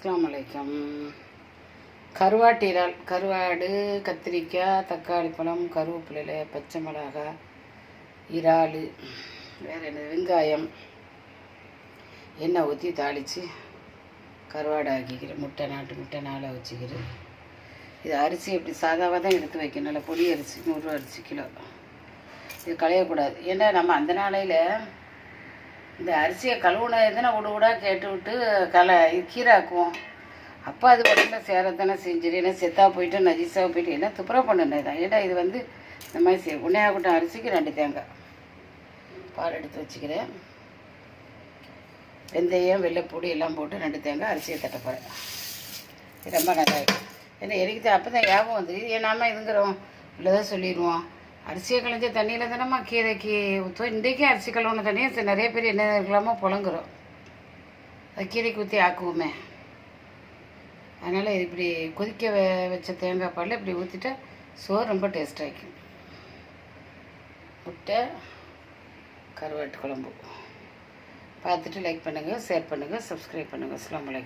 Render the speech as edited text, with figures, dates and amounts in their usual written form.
அஸ்ஸலாமு அலைக்கும். கருவாட்டு இறால், கருவாடு, கத்திரிக்காய், தக்காளி பழம், கருவேப்பிலை, பச்சை மிளகாய், இறால், வேறு என்ன, வெங்காயம், எண்ணெய் ஊற்றி தாளித்து கருவாடை ஆக்கிக்கிறேன். நாட்டு முட்டை 4 வச்சுக்கிறேன். இது அரிசி எப்படி சாதாவாக தான் எடுத்து வைக்கணும். நல்லா பொடி அரிசி 100 ரூபா அரிசி கிலோ. இது களையக்கூடாது. ஏன்னா நம்ம அந்த நாளையில் இந்த அரிசியை கழுவுன எதுனா விட கேட்டு விட்டு கீரை ஆக்குவோம். அப்போ அது உடனே சேரத்தானே செஞ்சிரு. ஏன்னா செத்தாக போயிட்டு நஜீஸாக போயிட்டு எல்லாம் துப்புரவு பண்ணினது தான். ஏன்னா இது இந்த மாதிரி செய்யும். உன்னையாகட்டும் அரிசிக்கு 2 தேங்காய் பால் எடுத்து வச்சுக்கிறேன். வெந்தயம், வெள்ளைப்பூடி எல்லாம் போட்டு 2 தேங்காய் அரிசியை தட்ட போகிறேன். இது ரொம்ப நல்லா இருக்கும். ஏன்னா எனக்கு அப்போ தான் ஞாபகம் வந்து இது ஏன்னாமல் இதுங்கிறோம் உள்ளதான் சொல்லிடுவோம். அரிசியை களைஞ்ச தண்ணியில் தானம்மா கீரைக்கு ஊற்றுவோம். இன்றைக்கும் அரிசி கழுவுன தண்ணியை நிறைய பேர் என்ன இருக்கலாமோ புழங்குறோம். அது கீரைக்கு ஊற்றி ஆக்குவோமே. அதனால் இது இப்படி கொதிக்க வச்ச தேங்காய் பாலில் இப்படி ஊற்றிட்டா சோறு ரொம்ப டேஸ்ட்டாகிக்கும். முட்டை, கருவாட்டு குழம்பு. பார்த்துட்டு லைக் பண்ணுங்கள், ஷேர் பண்ணுங்கள், சப்ஸ்கிரைப் பண்ணுங்கள். அஸ்ஸலாமு அலைக்கும்.